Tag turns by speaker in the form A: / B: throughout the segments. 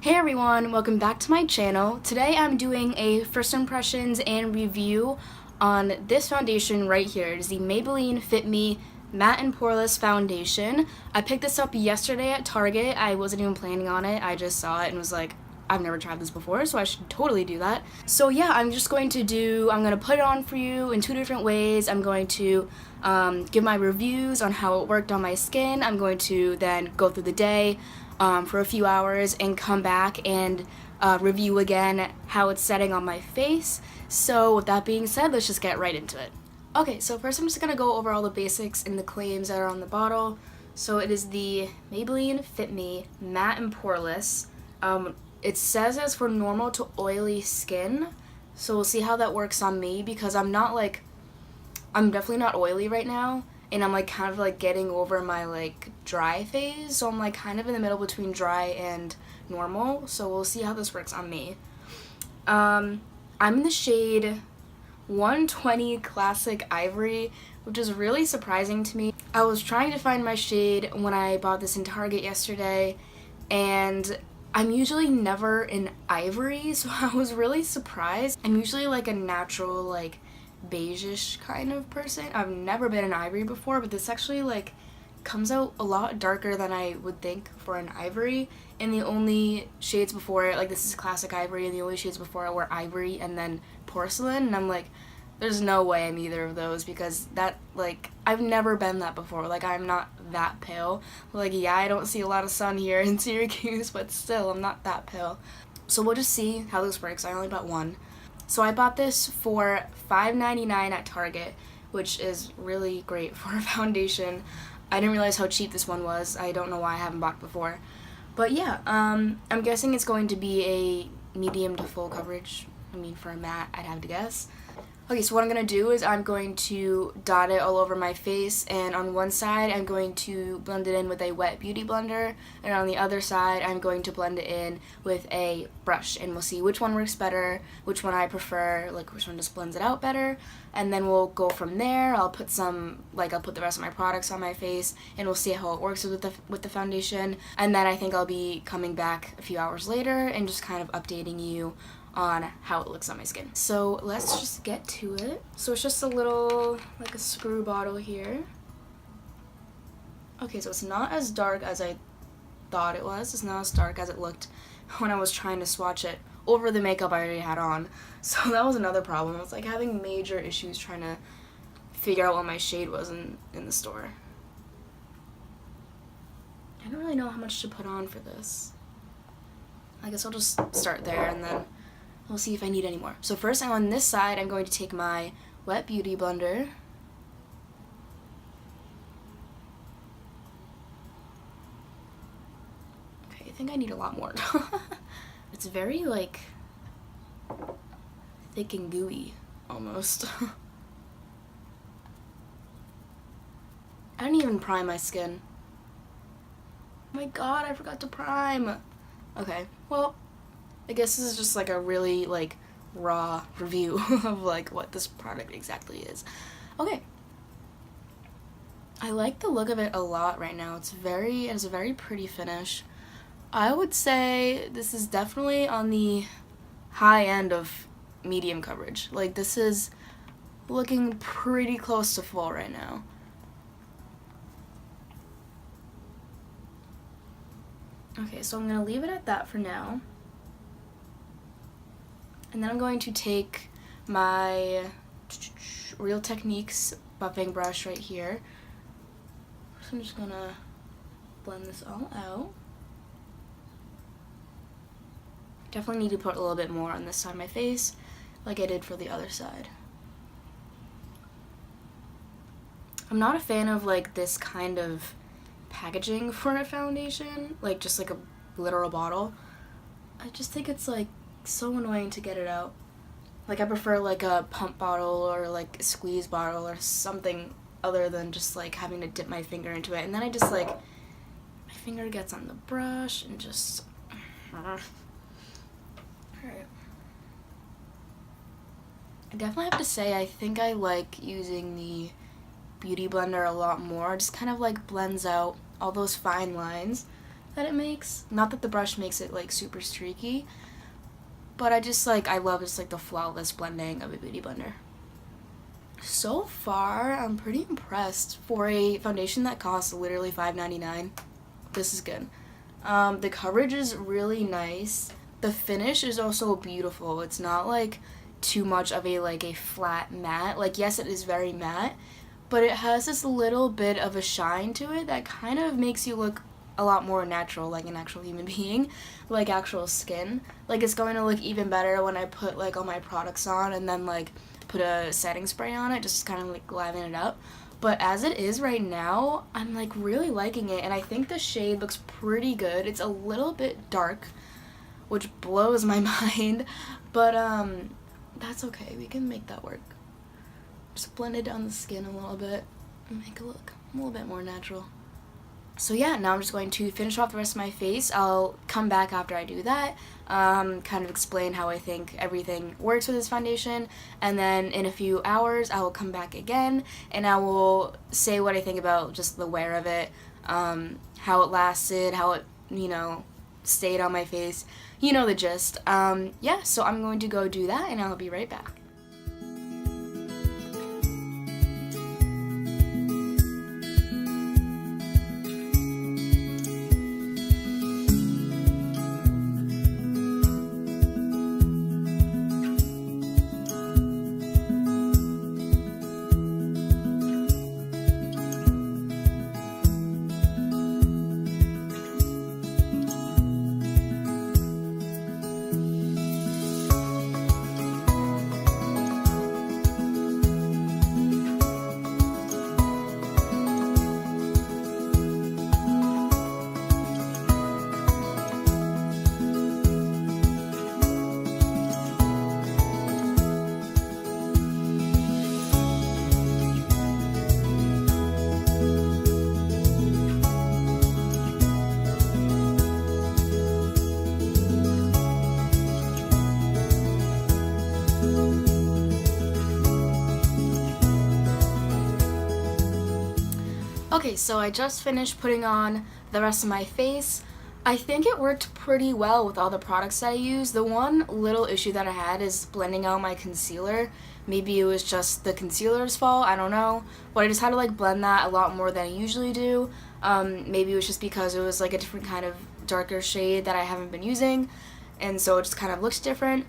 A: Hey everyone, welcome back to my channel. Today I'm doing a first impressions and review on this foundation right here. It is the Maybelline Fit Me Matte and Poreless Foundation. I picked this up yesterday at Target. I wasn't even planning on it. I just saw it and was like, I've never tried this before, so I should totally do that. So yeah, I'm going to put it on for you in two different ways. I'm going to give my reviews on how it worked on my skin. I'm going to then go through the day for a few hours and come back and review again how it's setting on my face. So with that being said, let's just get right into it. Okay, so first I'm just going to go over all the basics and the claims that are on the bottle. So it is the Maybelline Fit Me Matte and Poreless. It says it's for normal to oily skin, so we'll see how that works on me because I'm definitely not oily right now, and I'm like kind of like getting over my like dry phase, so I'm like kind of in the middle between dry and normal, so we'll see how this works on me. I'm in the shade 120 Classic Ivory, which is really surprising to me. I was trying to find my shade when I bought this in Target yesterday, and I'm usually never in ivory, so I was really surprised. I'm usually like a natural, like, beige-ish kind of person. I've never been in ivory before, but this actually, like, comes out a lot darker than I would think for an ivory. And the only shades before it, like, this is Classic Ivory, and the only shades before it were ivory and then porcelain, and I'm like, there's no way I'm either of those because that, like, I've never been that before. Like, I'm not that pale. Like, yeah, I don't see a lot of sun here in Syracuse, but still, I'm not that pale. So we'll just see how this works. I only bought one. So I bought this for $5.99 at Target, which is really great for a foundation. I didn't realize how cheap this one was. I don't know why I haven't bought before. But yeah, I'm guessing it's going to be a medium to full coverage. I mean, for a matte, I'd have to guess. Okay, so what I'm going to do is I'm going to dot it all over my face, and on one side I'm going to blend it in with a wet beauty blender, and on the other side I'm going to blend it in with a brush, and we'll see which one works better, which one I prefer, like which one just blends it out better, and then we'll go from there. I'll put the rest of my products on my face, and we'll see how it works with the foundation, and then I think I'll be coming back a few hours later and just kind of updating you on how it looks on my skin. So let's just get to it. So it's just a little, like a screw bottle here. Okay, so it's not as dark as I thought it was. It's not as dark as it looked when I was trying to swatch it over the makeup I already had on. So that was another problem. I was like having major issues trying to figure out what my shade was in the store. I don't really know how much to put on for this. I guess I'll just start there and then we'll see if I need any more. So first, on this side, I'm going to take my wet beauty blender. Okay, I think I need a lot more. It's very, like, thick and gooey, almost. I didn't even prime my skin. Oh my god, I forgot to prime. Okay, well, I guess this is just like a really like raw review of like what this product exactly is. Okay. I like the look of it a lot right now. It has a very pretty finish. I would say this is definitely on the high end of medium coverage. Like this is looking pretty close to full right now. Okay, so I'm gonna leave it at that for now. And then I'm going to take my Real Techniques buffing brush right here. So I'm just gonna blend this all out. Definitely need to put a little bit more on this side of my face, like I did for the other side. I'm not a fan of like this kind of packaging for a foundation, like just like a literal bottle. I just think it's like so annoying to get it out. Like I prefer like a pump bottle or like a squeeze bottle or something other than just like having to dip my finger into it, and then I just like my finger gets on the brush and just alright. I definitely have to say I think I like using the Beauty Blender a lot more. It just kind of like blends out all those fine lines. that it makes. Not that the brush makes it like super streaky, but I just like, I love just like the flawless blending of a beauty blender. So far, I'm pretty impressed for a foundation that costs literally $5.99. This is good. The coverage is really nice. The finish is also beautiful. It's not like too much of a like a flat matte. Like, yes, it is very matte, but it has this little bit of a shine to it that kind of makes you look a lot more natural, like an actual human being, like actual skin. Like, it's going to look even better when I put like all my products on and then like put a setting spray on it, just kind of like liven it up. But as it is right now, I'm like really liking it, and I think the shade looks pretty good. It's a little bit dark, which blows my mind, but that's okay. We can make that work. Just blend it down the skin a little bit and make it look a little bit more natural. So yeah, now I'm just going to finish off the rest of my face. I'll come back after I do that, kind of explain how I think everything works with this foundation, and then in a few hours I will come back again and I will say what I think about just the wear of it, how it lasted, how it, you know, stayed on my face, you know the gist. Yeah, so I'm going to go do that and I'll be right back. Okay, so I just finished putting on the rest of my face. I think it worked pretty well with all the products that I used. The one little issue that I had is blending out my concealer. Maybe it was just the concealer's fault, I don't know. But I just had to like blend that a lot more than I usually do. Maybe it was just because it was like a different kind of darker shade that I haven't been using, and so it just kind of looks different.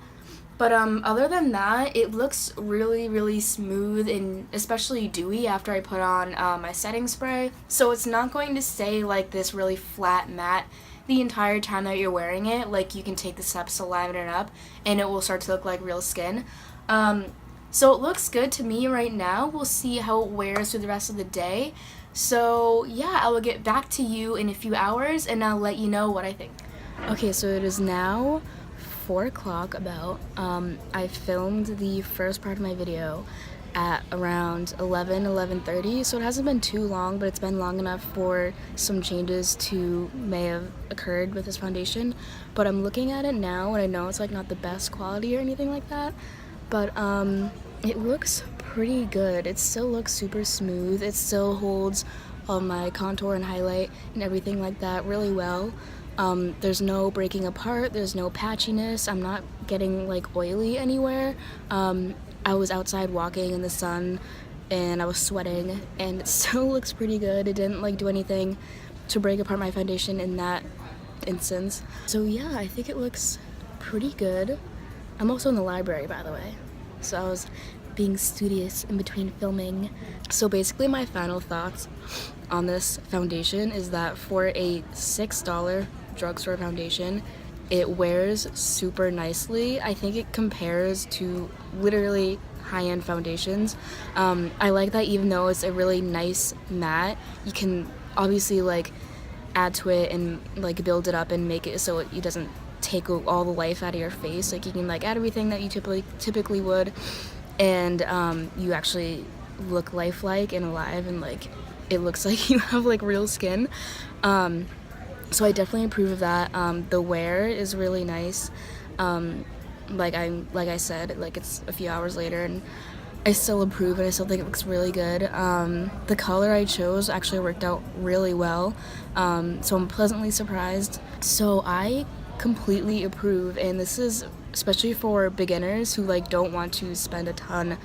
A: But other than that, it looks really, really smooth and especially dewy after I put on my setting spray. So it's not going to stay like this really flat matte the entire time that you're wearing it. Like, you can take the steps to liven it up and it will start to look like real skin. So it looks good to me right now. We'll see how it wears through the rest of the day. So yeah, I will get back to you in a few hours and I'll let you know what I think. Okay, so it is now 4 o'clock about. I filmed the first part of my video at around 11:30, so it hasn't been too long, but it's been long enough for some changes to may have occurred with this foundation. But I'm looking at it now and I know it's like not the best quality or anything like that, but it looks pretty good. It still looks super smooth. It still holds all my contour and highlight and everything like that really well. There's no breaking apart, there's no patchiness, I'm not getting like oily anywhere. I was outside walking in the sun and I was sweating and it still looks pretty good. It didn't like do anything to break apart my foundation in that instance. So yeah, I think it looks pretty good. I'm also in the library, by the way, so I was being studious in between filming. So basically my final thoughts on this foundation is that for a $6 drugstore foundation, it wears super nicely. I think it compares to literally high-end foundations. I like that even though it's a really nice matte, you can obviously like add to it and like build it up and make it so it doesn't take all the life out of your face. Like, you can like add everything that you typically would, and you actually look lifelike and alive, and like it looks like you have like real skin. So I definitely approve of that. The wear is really nice. Like I said, like it's a few hours later and I still approve and I still think it looks really good. The color I chose actually worked out really well, so I'm pleasantly surprised. So I completely approve, and this is especially for beginners who like don't want to spend a ton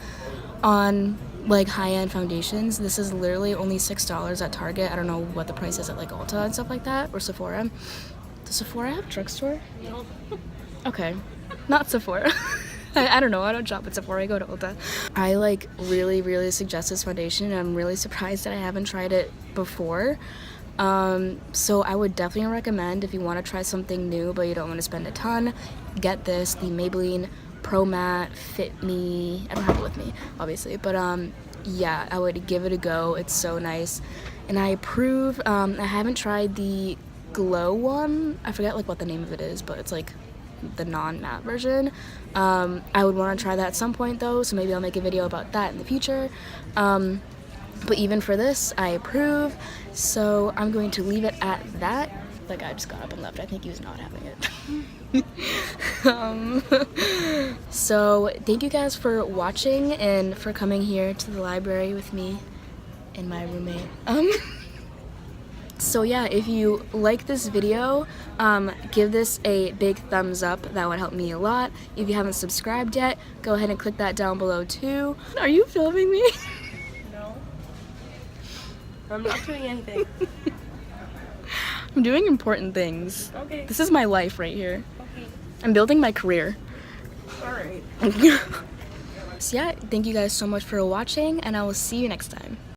A: on like high-end foundations. This is literally only $6 at Target. I don't know what the price is at like ULTA and stuff like that, or Sephora. Does Sephora have a drugstore?
B: No.
A: Okay, not Sephora. I don't know, I don't shop at Sephora, I go to ULTA. I like really suggest this foundation, and I'm really surprised that I haven't tried it before. So I would definitely recommend, if you want to try something new but you don't want to spend a ton, get this, the Maybelline Pro Matte Fit Me. I don't have it with me, obviously, but yeah, I would give it a go. It's so nice, and I approve. I haven't tried the Glow one. I forget like what the name of it is, but it's like the non-matte version. I would want to try that at some point though, so maybe I'll make a video about that in the future. But even for this, I approve, so I'm going to leave it at that. The guy just got up and left. I think he was not having it. So thank you guys for watching and for coming here to the library with me and my roommate. So yeah, if you like this video, give this a big thumbs up. That would help me a lot. If you haven't subscribed yet, go ahead and click that down below too. Are you filming me?
B: No. I'm not doing anything.
A: I'm doing important things.
B: Okay.
A: This is my life right here.
B: Okay.
A: I'm building my career.
B: Alright.
A: So yeah, thank you guys so much for watching, and I will see you next time.